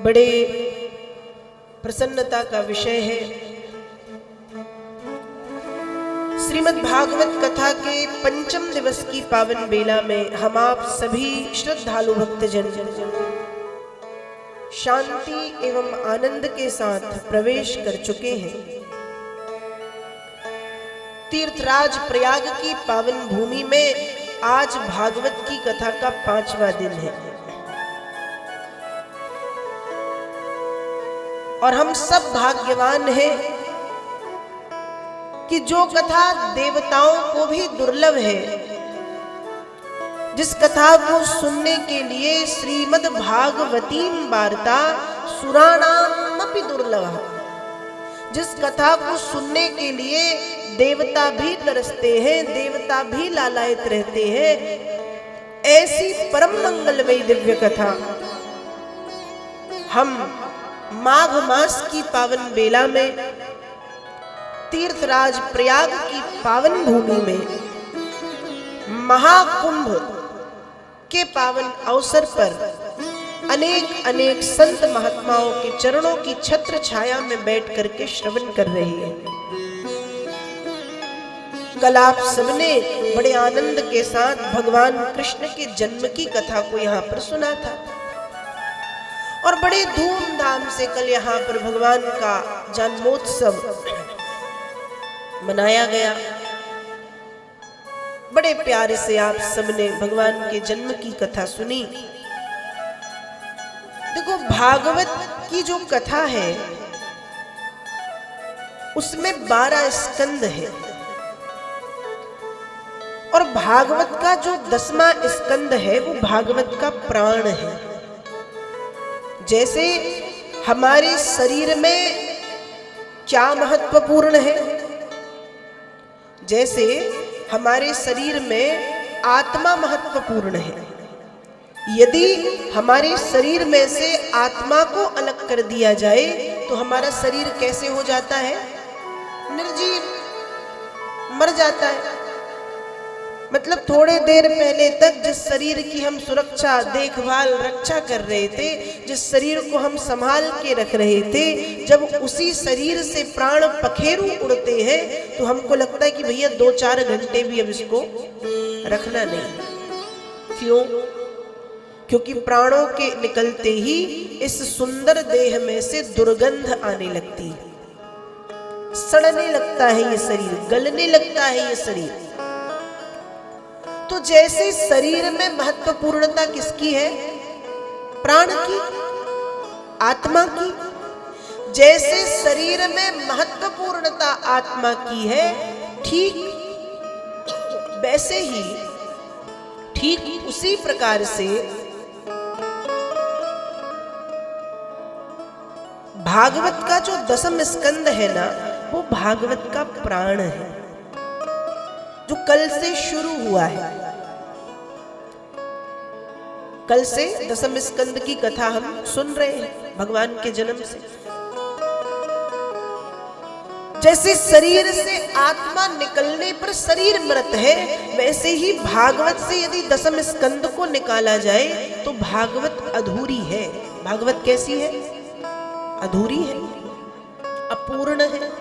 बड़े प्रसन्नता का विषय है। श्रीमद् भागवत कथा के पंचम दिवस की पावन बेला में हम आप सभी श्रद्धालु भक्तजन शांति एवं आनंद के साथ प्रवेश कर चुके हैं। तीर्थराज प्रयाग की पावन भूमि में आज भागवत की कथा का 5वां दिन है और हम सब भाग्यवान हैं कि जो कथा देवताओं को भी दुर्लभ है, जिस कथा को सुनने के लिए श्रीमद् भागवतीम वार्ता सुराणामपि दुर्लभः, जिस कथा को सुनने के लिए देवता भी तरसते हैं, देवता भी लालायित रहते हैं, ऐसी परम मंगलमयी दिव्य कथा हम माघ मास की पावन बेला में तीर्थराज प्रयाग की पावन भूमि में महाकुंभ के पावन अवसर पर अनेक अनेक संत महात्माओं के चरणों की छत्र छाया में बैठ करके श्रवण कर रहे हैं। कल आप सबने बड़े आनंद के साथ भगवान कृष्ण के जन्म की कथा को यहाँ पर सुना था और बड़े धूमधाम से कल यहाँ पर भगवान का जन्मोत्सव मनाया गया। बड़े प्यारे से आप सबने भगवान के जन्म की कथा सुनी। देखो, भागवत की जो कथा है उसमें 12 स्कंद है और भागवत का जो 10वां स्कंद है वो भागवत का प्राण है। जैसे हमारे शरीर में क्या महत्वपूर्ण है, जैसे हमारे शरीर में आत्मा महत्वपूर्ण है। यदि हमारे शरीर में से आत्मा को अलग कर दिया जाए तो हमारा शरीर कैसे हो जाता है? निर्जीव, मर जाता है। मतलब थोड़े देर पहले तक जिस शरीर की हम सुरक्षा, देखभाल, रक्षा कर रहे थे, जिस शरीर को हम संभाल के रख रहे थे, जब उसी शरीर से प्राण पखेरु उड़ते हैं तो हमको लगता है कि भैया 2-4 घंटे भी अब इसको रखना नहीं। क्यों? क्योंकि प्राणों के निकलते ही इस सुंदर देह में से दुर्गंध आने लगती है, सड़ने लगता है ये शरीर, गलने लगता है ये शरीर। तो जैसे शरीर में महत्वपूर्णता किसकी है? प्राण की, आत्मा की। जैसे शरीर में महत्वपूर्णता आत्मा की है, ठीक वैसे ही, ठीक उसी प्रकार से भागवत का जो 10वां स्कंद है ना, वो भागवत का प्राण है जो कल से शुरू हुआ है। कल से 10वें स्कंद की कथा हम सुन रहे हैं भगवान के जन्म से। जैसे शरीर से आत्मा निकलने पर शरीर मृत है, वैसे ही भागवत से यदि 10वें स्कंद को निकाला जाए तो भागवत अधूरी है। भागवत कैसी है? अधूरी है, अपूर्ण है।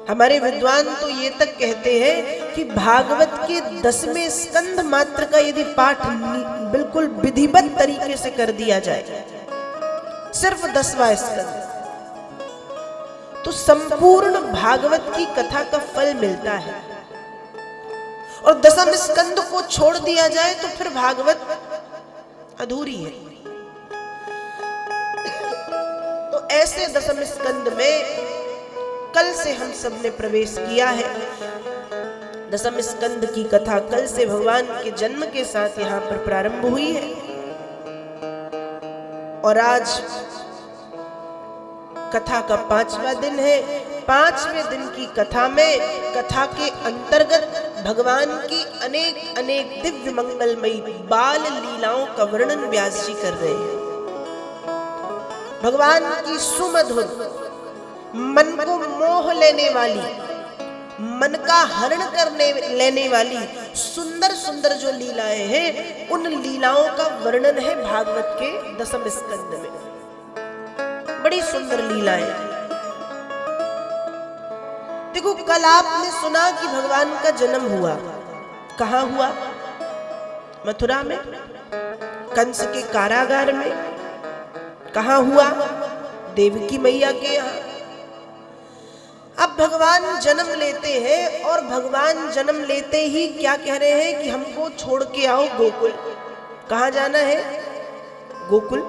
हमारे विद्वान तो ये तक कहते हैं कि भागवत के 10वें स्कंद मात्र का यदि पाठ बिल्कुल विधिवत तरीके से कर दिया जाए, सिर्फ 10वां स्कंद, तो संपूर्ण भागवत की कथा का फल मिलता है। और 10वें स्कंद को छोड़ दिया जाए तो फिर भागवत अधूरी है। तो ऐसे 10वें स्कंद में कल से हम सब ने प्रवेश किया है। 10वें स्कंद की कथा कल से भगवान के जन्म के साथ यहाँ पर प्रारंभ हुई है और आज कथा का 5वां दिन है। 5वें दिन की कथा में, कथा के अंतर्गत भगवान की अनेक अनेक दिव्य मंगलमयी बाल लीलाओं का वर्णन व्यास जी कर रहे हैं। भगवान की सुमधुर, मन को मोह लेने वाली, मन का हरण करने लेने वाली सुंदर सुंदर जो लीलाएं हैं, उन लीलाओं का वर्णन है भागवत के 10वें स्कंद में। बड़ी सुंदर लीलाएं। देखो, कल आपने सुना कि भगवान का जन्म हुआ। कहाँ हुआ? मथुरा में, कंस के कारागार में। कहाँ हुआ? देवकी मैया के यहाँ। अब भगवान जन्म लेते हैं और भगवान जन्म लेते ही क्या कह रहे हैं कि हमको छोड़ के आओ गोकुल। कहाँ जाना है? गोकुल।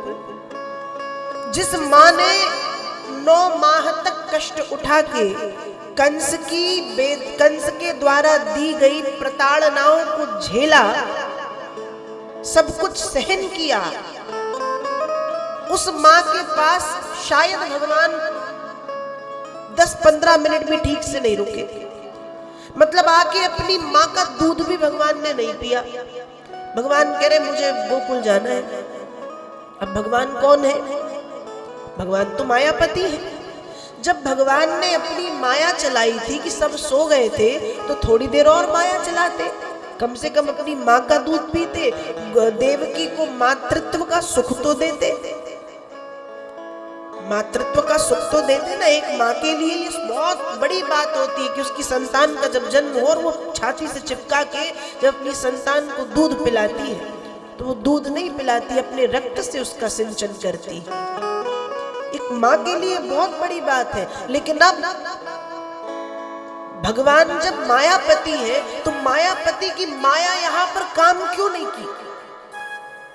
जिस माँ ने 9 माह तक कष्ट उठा के कंस के द्वारा दी गई प्रताड़नाओं को झेला, सब कुछ सहन किया, उस माँ के पास शायद भगवान 10-15 मिनट भी ठीक से नहीं रुके। मतलब आके अपनी माँ का दूध भी भगवान ने नहीं पिया। भगवान कह रहे मुझे गोकुल जाना है। अब भगवान कौन है? भगवान तो मायापति है। जब भगवान ने अपनी माया चलाई थी कि सब सो गए थे, तो थोड़ी देर और माया चलाते, कम से कम अपनी माँ का दूध पीते, देवकी को मातृत्व का सुख तो देते। मातृत्व का सुख तो देते ना। एक माँ के लिए ये बहुत बड़ी बात होती है कि उसकी संतान का जब जन्म हो और वो छाती से चिपका के जब अपनी संतान को दूध पिलाती है, तो वो दूध नहीं पिलाती, अपने रक्त से उसका सिंचन करती है। एक माँ के लिए बहुत बड़ी बात है। लेकिन अब भगवान जब मायापति है, तो मायापति की माया यहाँ पर काम क्यों नहीं की?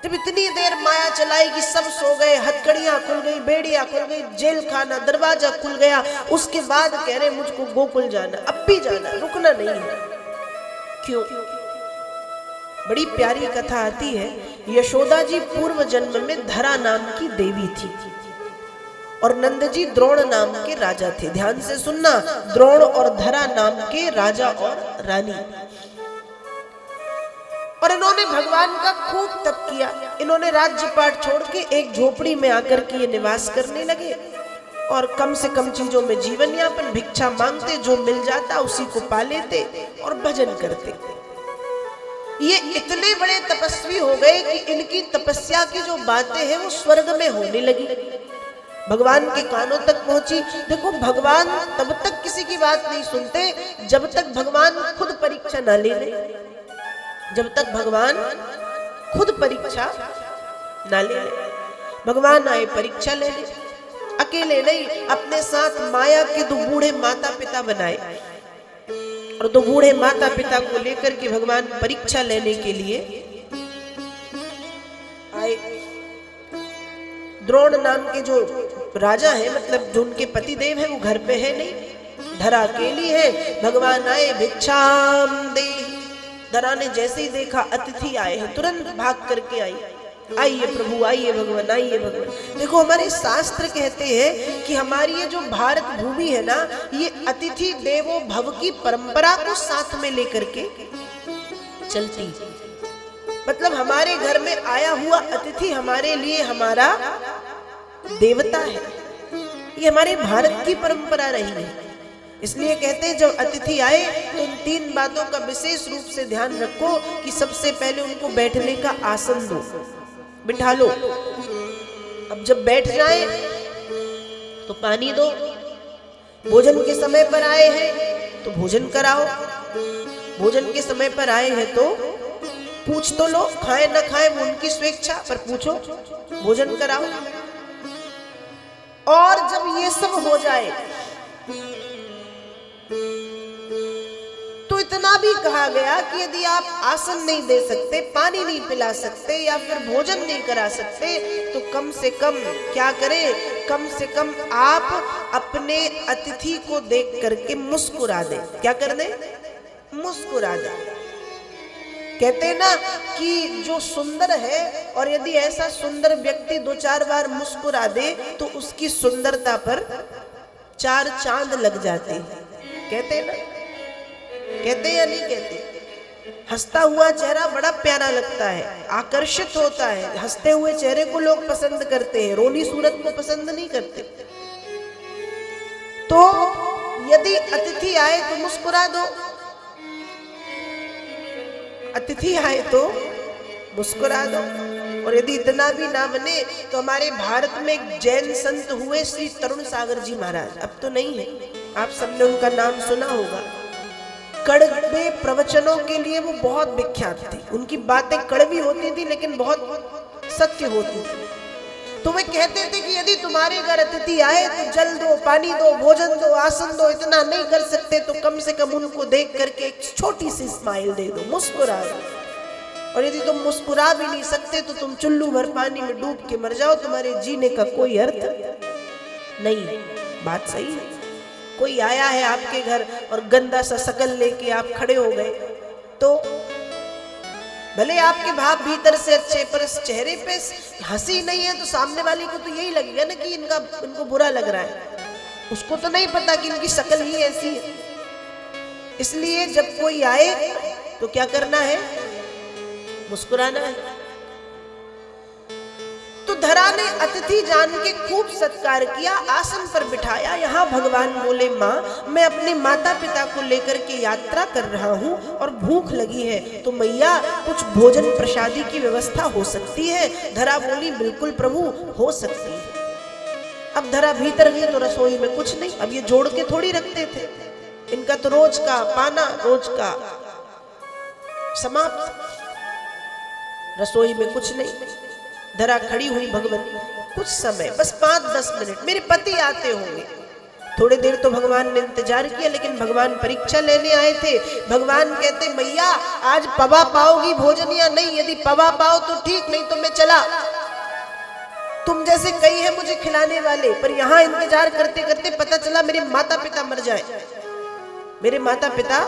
जब इतनी देर माया चलाई कि सब सो गए, हथकड़ियां खुल गई, बेड़ियां खुल गई, जेल खाना दरवाजा खुल गया, उसके बाद कह रहे मुझको गोकुल जाना, अब भी जाना, रुकना नहीं है। क्यों? बड़ी प्यारी कथा आती है। यशोदा जी पूर्व जन्म में धरा नाम की देवी थी और नंद जी द्रोण नाम के राजा थे। ध्यान से सुनना, द्रोण और धरा नाम के राजा और रानी। और इन्होंने भगवान का खूब तप किया। इन्होंने राज्य पाट छोड़ के एक झोपड़ी में आकर के ये निवास करने लगे और कम से कम चीजों में जीवन यापन, भिक्षा मांगते, जो मिल जाता उसी को पा लेते और भजन करते। ये इतने बड़े तपस्वी हो गए कि इनकी तपस्या की जो बातें हैं वो स्वर्ग में होने लगी, भगवान के कानों तक पहुंची। देखो, भगवान तब तक किसी की बात नहीं सुनते जब तक भगवान खुद परीक्षा ना ले ले। जब तक भगवान खुद परीक्षा ना ले ले। भगवान आए परीक्षा लेने, अकेले नहीं, अपने साथ माया के 2 बूढ़े माता पिता बनाए और 2 बूढ़े माता पिता को लेकर के भगवान परीक्षा लेने के लिए आए। द्रोण नाम के जो राजा है, मतलब जो उनके पति देव है, वो घर पे है नहीं, धरा अकेली है। भगवान आए, भिक्षाम दे। धरा ने जैसे ही देखा अतिथि आए हैं, तुरंत भाग करके आई, आइए प्रभु, आइए भगवान, आइए भगवान। देखो, हमारे शास्त्र कहते हैं कि हमारी ये जो भारत भूमि है ना, ये अतिथि देवो भव की परंपरा को साथ में लेकर के चलती। मतलब हमारे घर में आया हुआ अतिथि हमारे लिए हमारा देवता है। ये हमारे भारत की परंपरा रही है। इसलिए कहते हैं जब अतिथि आए तो इन 3 बातों का विशेष रूप से ध्यान रखो कि सबसे पहले उनको बैठने का आसन दो, बिठा लो। अब जब बैठ जाए तो पानी दो। भोजन के समय पर आए हैं तो भोजन कराओ। भोजन के समय पर आए हैं तो पूछ तो लो, खाए ना खाए वो उनकी स्वेच्छा, पर पूछो, भोजन कराओ। और जब ये सब हो जाए तो इतना भी कहा गया कि यदि आप आसन नहीं दे सकते, पानी नहीं पिला सकते या फिर भोजन नहीं करा सकते, तो कम से कम क्या करें? कम से कम आप अपने अतिथि को देख करके मुस्कुरा दें। क्या कर दें? मुस्कुरा दें। कहते हैं ना कि जो सुंदर है और यदि ऐसा सुंदर व्यक्ति 2-4 बार मुस्कुरा दे तो उसकी सुंदरता पर 4 चांद लग जाते हैं। कहते हैं ना? कहते या नहीं कहते? हंसता हुआ चेहरा बड़ा प्यारा लगता है, आकर्षित होता है। हंसते हुए चेहरे को लोग पसंद करते हैं, रोनी सूरत को पसंद नहीं करते। तो यदि अतिथि आए तो मुस्कुरा दो। अतिथि आए तो मुस्कुरा दो। और यदि इतना भी ना बने तो हमारे भारत में एक जैन संत हुए श्री तरुण सागर जी महाराज, अब तो नहीं है, आप सबने उनका नाम सुना होगा। कड़वे प्रवचनों के लिए वो बहुत विख्यात थे। उनकी बातें कड़वी होती थी लेकिन बहुत सत्य होती थी। तो वे कहते थे कि यदि तुम्हारे घर अतिथि आए तो जल दो, पानी दो, भोजन दो, आसन दो। इतना नहीं कर सकते तो कम से कम उनको देख करके एक छोटी सी स्माइल दे दो, मुस्कुरा दो। और यदि तुम मुस्कुरा भी नहीं सकते तो तुम चुल्लू भर पानी में डूब के मर जाओ, तुम्हारे जीने का कोई अर्थ नहीं। बात सही है। कोई आया है आपके घर और गंदा सा शकल लेके आप खड़े हो गए तो भले आपके भाव भीतर से अच्छे, पर इस चेहरे पे हंसी नहीं है तो सामने वाले को तो यही लगेगा ना कि इनको बुरा लग रहा है। उसको तो नहीं पता कि इनकी शक्ल ही ऐसी है। इसलिए जब कोई आए तो क्या करना है? मुस्कुराना है। तो धरा ने अतिथि जान के खूब सत्कार किया, आसन पर बिठाया। यहाँ भगवान बोले, माँ मैं अपने माता पिता को लेकर के यात्रा कर रहा हूँ और भूख लगी है, तो मैया कुछ भोजन प्रसादी की व्यवस्था हो सकती है? धरा बोली, बिल्कुल प्रभु, हो सकती है। अब धरा भीतर गई तो रसोई में कुछ नहीं। अब ये जोड़ के थोड़ी रखते थे, इनका तो रोज का पाना, रोज का समाप्त। रसोई में कुछ नहीं। धरा खड़ी हुई, भगवान कुछ समय, बस 5-10 मिनट, मेरे पति आते होंगे। थोड़ी देर तो भगवान ने इंतजार किया, लेकिन भगवान परीक्षा लेने आए थे। भगवान कहते, मैया आज पवा पाओगी भोजन या नहीं? यदि पवा पाओ तो ठीक, नहीं तो मैं चला। तुम जैसे कई है मुझे खिलाने वाले, पर यहाँ इंतजार करते करते पता चला मेरे माता पिता मर जाए, मेरे माता पिता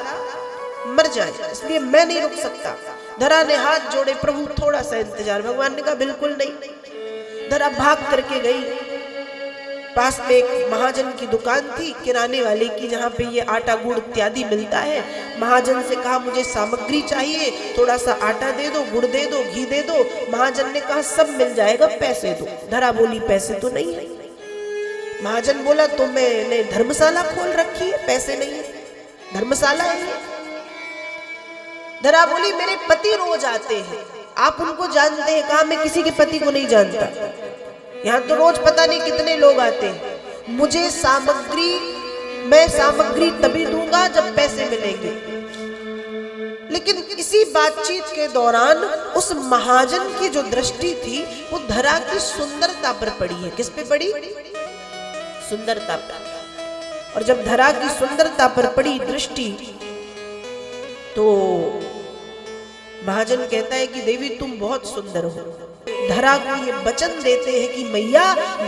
मर जाए, इसलिए मैं नहीं रुक सकता। धरा ने हाथ जोड़े, प्रभु थोड़ा सा इंतजार। भगवान ने कहा बिल्कुल नहीं। धरा भाग करके गई। पास में एक महाजन की दुकान थी, किराने वाले की, जहाँ पे ये आटा गुड़ इत्यादि मिलता है। महाजन से कहा मुझे सामग्री चाहिए, थोड़ा सा आटा दे दो, गुड़ दे दो, घी दे दो। महाजन ने कहा सब मिल जाएगा, पैसे दो। धरा बोली पैसे तो नहीं है। महाजन बोला तो मैंने धर्मशाला खोल रखी है, पैसे नहीं है, धर्मशाला है। धरा बोली मेरे पति रोज आते हैं, आप उनको जानते हैं? कहा मैं किसी के पति को नहीं जानता, यहाँ तो रोज पता नहीं कितने लोग आते हैं। मुझे मैं सामग्री तभी दूंगा जब पैसे मिलेंगे। लेकिन इसी बातचीत के दौरान उस महाजन की जो दृष्टि थी वो धरा की सुंदरता पर पड़ी है। किस पे पड़ी? सुंदरता पर। और जब धरा की सुंदरता पर पड़ी दृष्टि तो महाजन कहता है कि देवी तुम बहुत सुंदर हो। धरा को ये वचन देते हैं कि मैया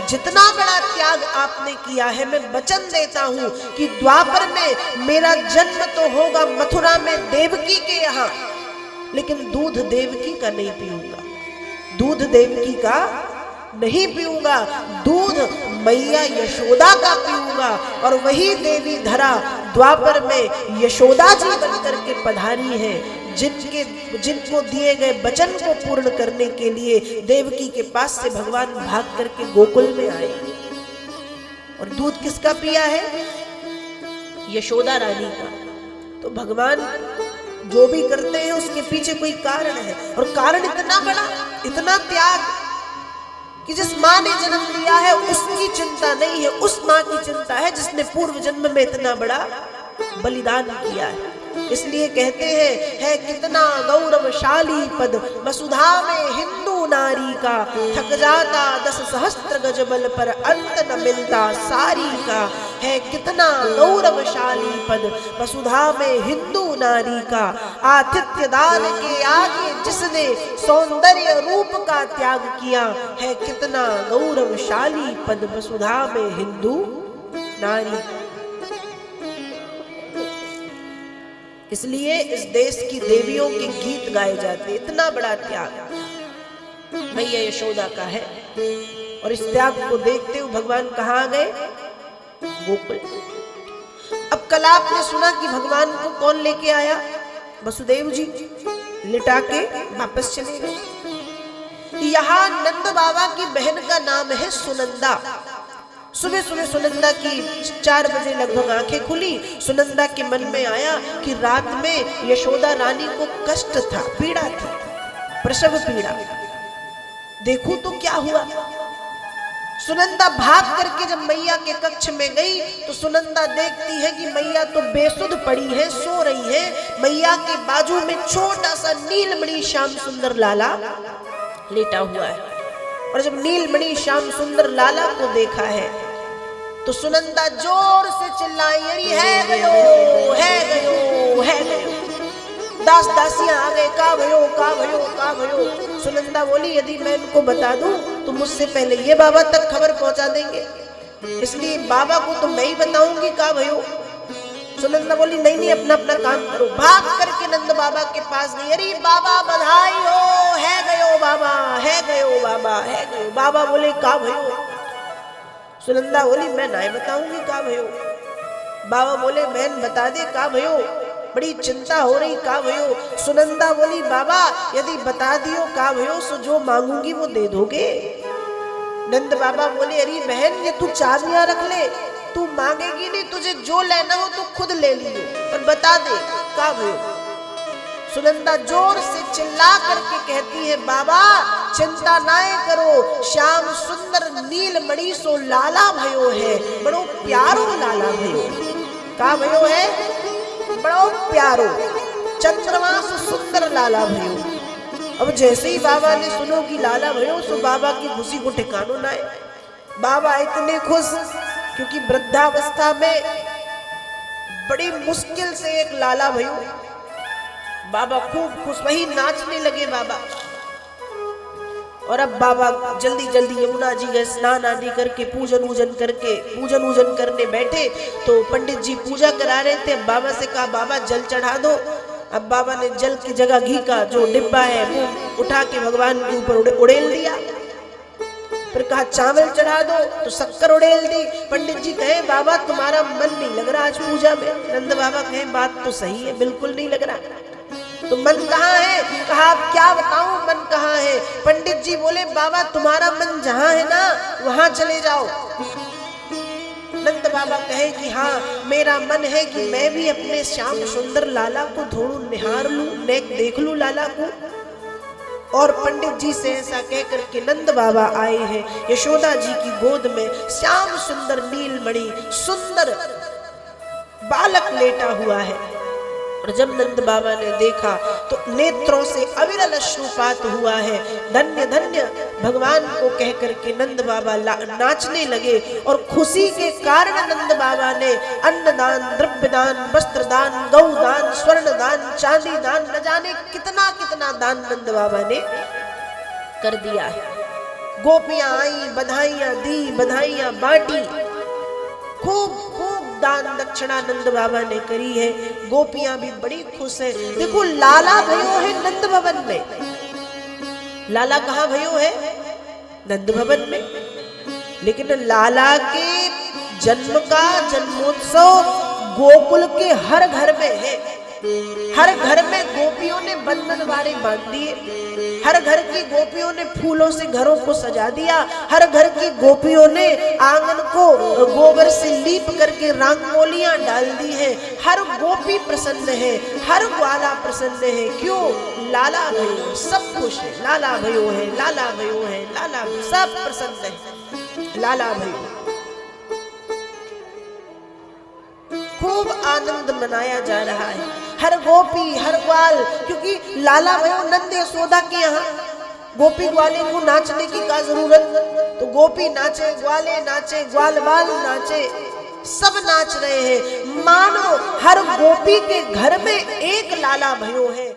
जितना बड़ा त्याग आपने किया है, मैं वचन देता हूँ कि द्वापर में मेरा जन्म तो होगा मथुरा में देवकी के यहाँ, लेकिन दूध देवकी का नहीं पीऊंगा, दूध देवकी का नहीं पीऊंगा, दूध मैया यशोदा का पीऊंगा। और वही देवी धरा द्वापर में यशोदा जी बनकर के पधारी है, जिनको दिए गए वचन को पूर्ण करने के लिए देवकी के पास से भगवान भाग करके गोकुल में आए। और दूध किसका पिया है? यशोदा रानी का। तो भगवान जो भी करते हैं उसके पीछे कोई कारण है, और कारण इतना बड़ा, इतना त्याग कि जिस माँ ने जन्म दिया है उसकी चिंता नहीं है, उस माँ की चिंता है जिसने पूर्व जन्म में इतना बड़ा बलिदान किया है। इसलिए कहते हैं, है कितना गौरवशाली पद वसुधा में हिंदू नारी का, थक जाता 10 सहस्त्र गज बल पर अंत न मिलता सारी का। है कितना गौरवशाली पद वसुधा में हिंदू नारी का, आतिथ्य दान के आगे जिसने सौंदर्य रूप का त्याग किया। है कितना गौरवशाली पद वसुधा में हिंदू नारी। इसलिए इस देश की देवियों के गीत गाए जाते, इतना बड़ा त्याग मैया यशोदा का है। और इस त्याग को देखते हुए भगवान कहाँ गए? गोकुल। अब कल आपने सुना कि भगवान को कौन लेके आया? वसुदेव जी लिटा के वापस चले गए। यहाँ नंद बाबा की बहन का नाम है सुनंदा। सुबह सुबह सुनंदा की 4 बजे लगभग आंखें खुली। सुनंदा के मन में आया कि रात में यशोदा रानी को कष्ट था, पीड़ा थी, प्रसव पीड़ा। देखूं तो क्या हुआ। सुनंदा भाग करके जब मैया के कक्ष में गई तो सुनंदा देखती है कि मैया तो बेसुध पड़ी है, सो रही है। मैया के बाजू में छोटा सा नीलमणि श्याम सुंदर लाला लेटा हुआ है। और जब नीलमणि श्याम सुंदर लाला को देखा है तो सुनंदा जोर से चिल्लाई, अरे है गयो, है गयो, है गयो। दास दासियां आ गए, का भयो, का भयो, का भयो। सुनंदा बोली, यदि मैं इनको बता दूं तो मुझसे पहले ये बाबा तक खबर पहुंचा देंगे, इसलिए बाबा को तो मैं ही बताऊंगी का भयो। सुनंदा बोली, नहीं नहीं, अपना अपना काम करो। भाग करके नंद बाबा के पास गई, अरे बाबा बधाई हो, है गयो बाबा, है गयो बाबा, है गयो। बाबा बोले, का भयो। सुनंदा बोली, मैं नहीं बताऊंगी का भयो। बाबा बोले, बहन बता दे का भयो, बड़ी चिंता हो रही का भयो। सुनंदा बोली, बाबा यदि बता दियो का भयो सो जो मांगूंगी वो दे दोगे। नंद बाबा बोले, अरे बहन ये तू चाबियां रख ले, तू मांगेगी नहीं, तुझे जो लेना हो तू खुद ले लियो, पर बता दे का भयो। सुनंदा जोर से चिल्ला करके कहती है, बाबा चिंता नाए करो, श्याम सुंदर नीलमणि सो लाला भयो है, बड़ो प्यारो लाला भयो। का भयो है, बड़ो प्यारो, चंद्रमा सो सुंदर लाला भयो। अब जैसे ही बाबा ने सुनो कि लाला भयो सो बाबा की खुशी को ठिकानो ना है। बाबा इतने खुश, क्योंकि वृद्धावस्था में बड़ी मुश्किल से एक लाला भयो। बाबा खूब खुश, वही नाचने लगे बाबा। और अब बाबा जल्दी जल्दी यमुना जी गए, स्नान आदि करके पूजन वूजन करने बैठे तो पंडित जी पूजा करा रहे थे। बाबा से कहा, बाबा जल चढ़ा दो। अब बाबा ने जल की जगह घी का जो डिब्बा है वो उठा के भगवान के ऊपर उड़ेल दिया। फिर कहा, चावल चढ़ा दो, तो शक्कर उड़ेल दी। पंडित जी कहे, बाबा तुम्हारा मन नहीं लग रहा आज पूजा में। नंद बाबा कहे, बात तो सही है, बिल्कुल नहीं लग रहा। तो मन कहाँ है? कहा, आप क्या बताऊं मन कहाँ है। पंडित जी बोले, बाबा तुम्हारा मन जहाँ है ना वहां चले जाओ। नंद बाबा कहे कि हाँ, मेरा मन है कि मैं भी अपने श्याम सुंदर लाला को थोड़ा निहार लूं, देख लूं लाला को। और पंडित जी से ऐसा कहकर के नंद बाबा आए हैं यशोदा जी की गोद में। श्याम सुंदर नीलमणि सुंदर बालक लेटा हुआ है। और जब नंद बाबा ने देखा तो नेत्रों से अविरल अश्रुपात हुआ है। धन्य धन्य भगवान को कहकर के नंद बाबा नाचने लगे। और खुशी के कारण नंद बाबा ने अन्नदान, द्रव्यदान, वस्त्रदान, गौदान, स्वर्णदान, चांदी दान, न जाने कितना कितना दान नंद बाबा ने कर दिया है। गोपियां आई, बधाइयां दी, बधाइयां बांटी, खूब दान दक्षिणा नंद बाबा ने करी है। गोपियां भी बड़ी खुश है। देखो, लाला भयो है नंद भवन में। लाला कहाँ भयो है? नंद भवन में। लेकिन लाला के जन्म का जन्मोत्सव गोकुल के हर घर में है। हर घर में गोपियों ने बंधन वारे बांध दिए। हर घर की गोपियों ने फूलों से घरों को सजा दिया। हर घर की गोपियों ने आंगन को गोबर से लीप करके रंगोलियां डाल दी है। हर गोपी प्रसन्न है, हर ग्वाला प्रसन्न है। क्यों? लाला भयो, सब खुश है। लाला भयो है, लाला भयो है, लाला सब प्रसन्न है। लाला भयो, खूब आनंद मनाया जा रहा है। हर गोपी, हर ग्वाल, क्योंकि लाला भयो नंद यशोदा के यहाँ गोपी ग्वाले को नाचने की क्या जरूरत। तो गोपी नाचे, ग्वाले नाचे, ग्वाल बाल नाचे, सब नाच रहे हैं। मानो हर गोपी के घर में एक लाला भयो है।